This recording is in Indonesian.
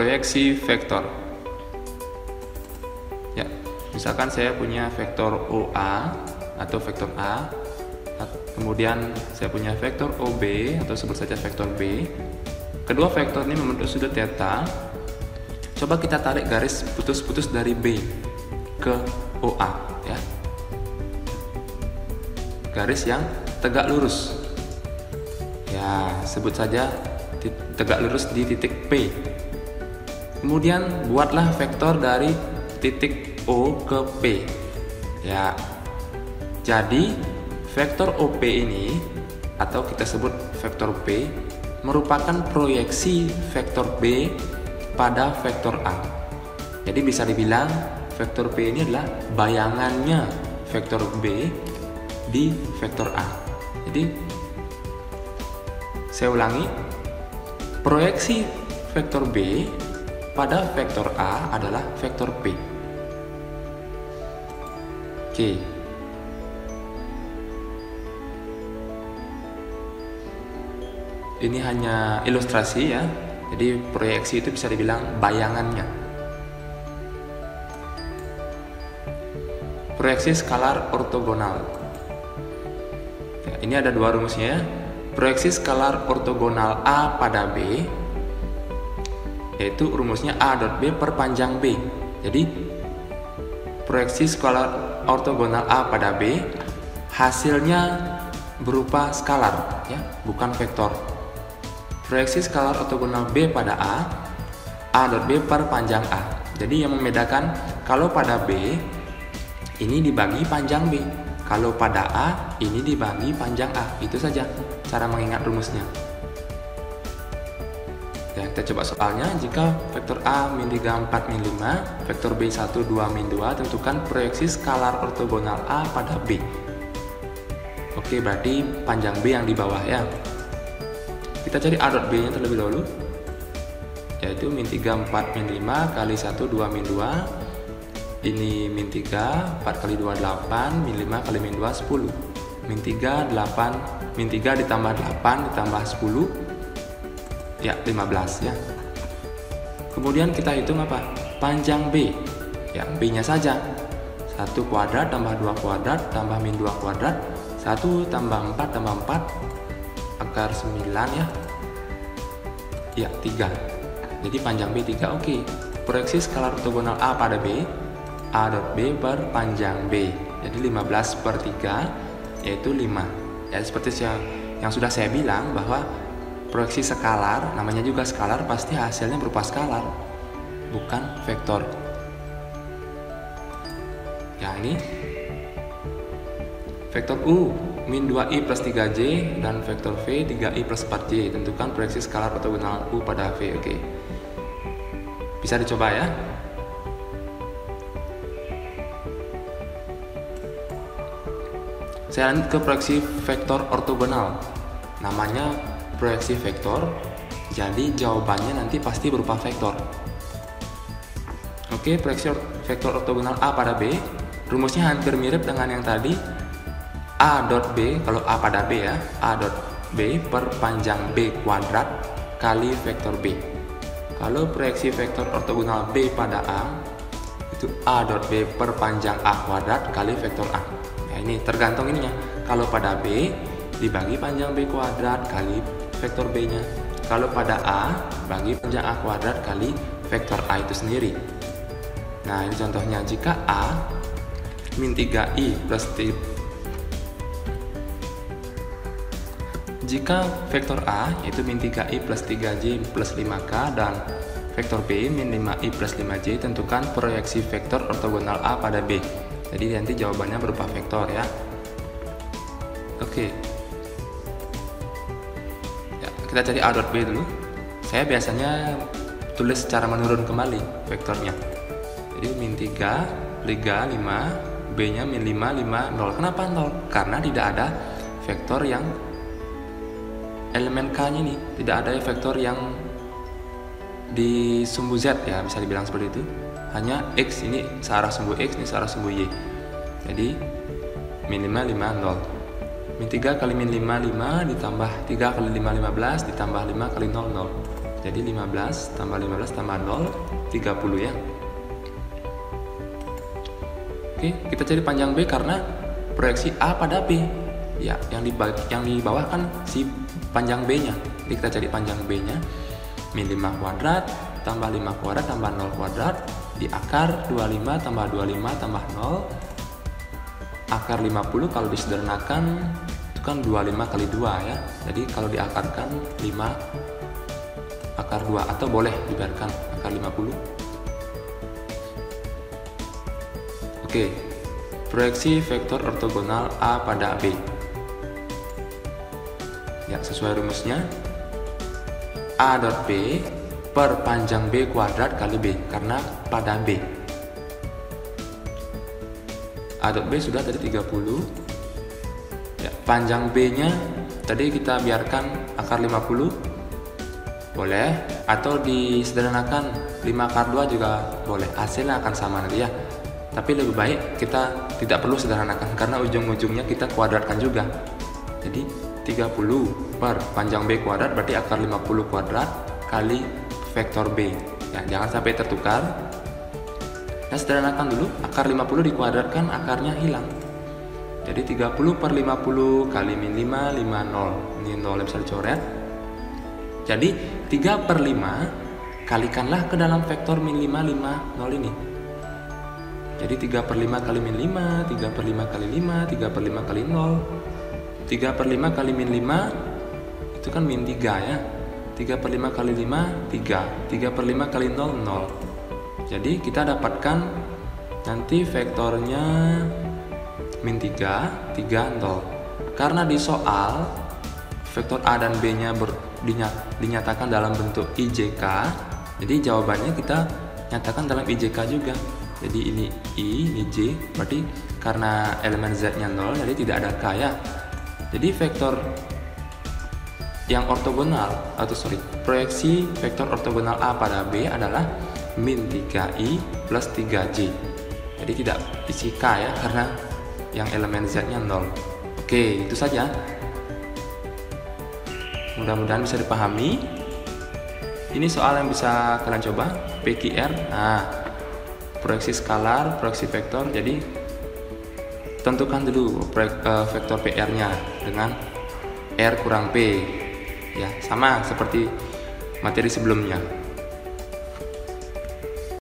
proyeksi vektor. Ya, misalkan saya punya vektor OA atau vektor A, kemudian saya punya vektor OB atau sebut saja vektor B. Kedua vektor ini membentuk sudut theta. Coba kita tarik garis putus-putus dari B ke OA, ya. Garis yang tegak lurus. Ya, sebut saja tegak lurus di titik P. Kemudian buatlah vektor dari titik O ke P. Ya. Jadi vektor OP ini atau kita sebut vektor P merupakan proyeksi vektor B pada vektor A. Jadi bisa dibilang vektor P ini adalah bayangannya vektor B di vektor A. Jadi saya ulangi, proyeksi vektor B pada vektor A adalah vektor P. Oke. Ini hanya ilustrasi ya. Jadi proyeksi itu bisa dibilang bayangannya. Proyeksi skalar ortogonal. Ya, ini ada dua rumusnya ya. Proyeksi skalar ortogonal A pada B, yaitu rumusnya A dot B per panjang B. Jadi proyeksi skalar ortogonal A pada B hasilnya berupa skalar ya, bukan vektor. Proyeksi skalar ortogonal B pada A dot B per panjang A. Jadi yang membedakan kalau pada B ini dibagi panjang B, kalau pada A ini dibagi panjang A. Itu saja cara mengingat rumusnya. Ya, kita coba soalnya. Jika vektor A min 3, 4, min 5, vektor B 1, 2, min 2, tentukan proyeksi skalar ortogonal A pada B. Oke, berarti panjang B yang di bawah ya. Kita cari A dot B nya terlebih dahulu, yaitu min 3, 4, min 5 kali 1, 2, min 2. Ini min 3, 4 kali 2, 8, min 5 kali min 2, 10. Min 3, 8, min 3 ditambah 8 ditambah 10, ya 15 ya. Kemudian kita hitung apa? Panjang B, ya B nya saja. 1 kuadrat tambah 2 kuadrat tambah min 2 kuadrat, 1 tambah 4 tambah 4, akar 9 ya. Ya 3. Jadi panjang B 3. Oke. Proyeksi skalar ortogonal A pada B, A dot B per panjang B. Jadi 15 per 3 yaitu 5. Ya seperti yang sudah saya bilang bahwa proyeksi skalar, namanya juga skalar, pasti hasilnya berupa skalar, bukan vektor. Ya ini vektor U min 2i plus 3j dan vektor V 3i plus 4j. Tentukan proyeksi skalar ortogonal U pada V. Oke. Bisa dicoba ya. Saya lanjut ke proyeksi vektor ortogonal. Namanya proyeksi vektor, jadi jawabannya nanti pasti berupa vektor. Oke, proyeksi vektor ortogonal A pada B, rumusnya hampir mirip dengan yang tadi. A dot B, kalau A pada B ya, A dot B per panjang B kuadrat kali vektor B. Kalau proyeksi vektor ortogonal B pada A, itu A dot B per panjang A kuadrat kali vektor A. Nah ini tergantung ininya. Kalau pada B, dibagi panjang B kuadrat kali vektor B nya. Kalau pada A, bagi panjang A kuadrat kali vektor A itu sendiri. Nah ini contohnya, jika A min 3i plus jika vektor A yaitu min 3i plus 3j plus 5k dan vektor B min 5i plus 5j, tentukan proyeksi vektor ortogonal A pada B. Jadi nanti jawabannya berupa vektor ya. Oke. Ya, kita cari A dot B dulu. Saya biasanya tulis secara menurun kembali vektornya. Jadi min 3, 5, B nya min 5, 5, 0. Kenapa 0? Karena tidak ada vektor yang elemen K nya ini, tidak ada vektor yang di sumbu Z ya, bisa dibilang seperti itu. Hanya X ini searah sumbu X, ini searah sumbu Y. Jadi min 5, 5, 0. Min 3 kali min 5, 5 ditambah 3 kali 5, 15 ditambah 5 kali 0, 0. Jadi 15 tambah 15 tambah 0, 30 ya. Oke, kita cari panjang B karena proyeksi A pada B. Ya, yang di bawah kan si panjang B-nya. Jadi kita cari panjang B-nya. Min 5 kuadrat tambah 5 kuadrat tambah 0 kuadrat di akar 25 tambah 25 tambah 0. Akar 50 kalau disederhanakan itu kan 25 kali 2 ya. Jadi kalau diakarkan 5 akar 2 atau boleh dibiarkan akar 50. Oke, proyeksi vektor ortogonal A pada B. Ya, sesuai rumusnya A dot B per panjang B kuadrat kali B, karena pada B. A dot B sudah tadi 30. Ya, panjang B-nya tadi kita biarkan akar 50. Boleh, atau disederhanakan 5 akar 2 juga boleh. Hasilnya akan sama nanti ya. Tapi lebih baik kita tidak perlu sederhanakan karena ujung-ujungnya kita kuadratkan juga. Jadi 30 per panjang B kuadrat berarti akar 50 kuadrat kali vektor B. Ya, jangan sampai tertukar. Nah, sederhanakan dulu, akar 50 dikuadratkan akarnya hilang. Jadi 30 per 50 kali min 5, 5, 0. Ini 0 bisa dicoret. Jadi 3 per 5 kalikanlah ke dalam vektor min 5, 5, 0 ini. Jadi 3 per 5 kali min 5, 3 per 5 kali 5, 3 per 5 kali 0. 3 per 5 kali min 5 itu kan min 3 ya. 3 per 5 kali 5, 3. 3 per 5 kali 0, 0. Jadi kita dapatkan nanti vektornya min 3, 3, 0. Karena di soal vektor A dan B nya dinyatakan dalam bentuk IJK, jadi jawabannya kita nyatakan dalam IJK juga. Jadi ini I, ini J, berarti karena elemen Z nya 0, jadi tidak ada K ya. Jadi vektor yang ortogonal, proyeksi vektor ortogonal A pada B adalah min 3I plus 3J. Jadi tidak isi K ya, karena yang elemen Z nya 0. Oke, itu saja. Mudah-mudahan bisa dipahami. Ini soal yang bisa kalian coba, PQR. Nah, proyeksi skalar, proyeksi vektor. Jadi tentukan dulu vektor PR-nya dengan R kurang P. Ya, sama seperti materi sebelumnya.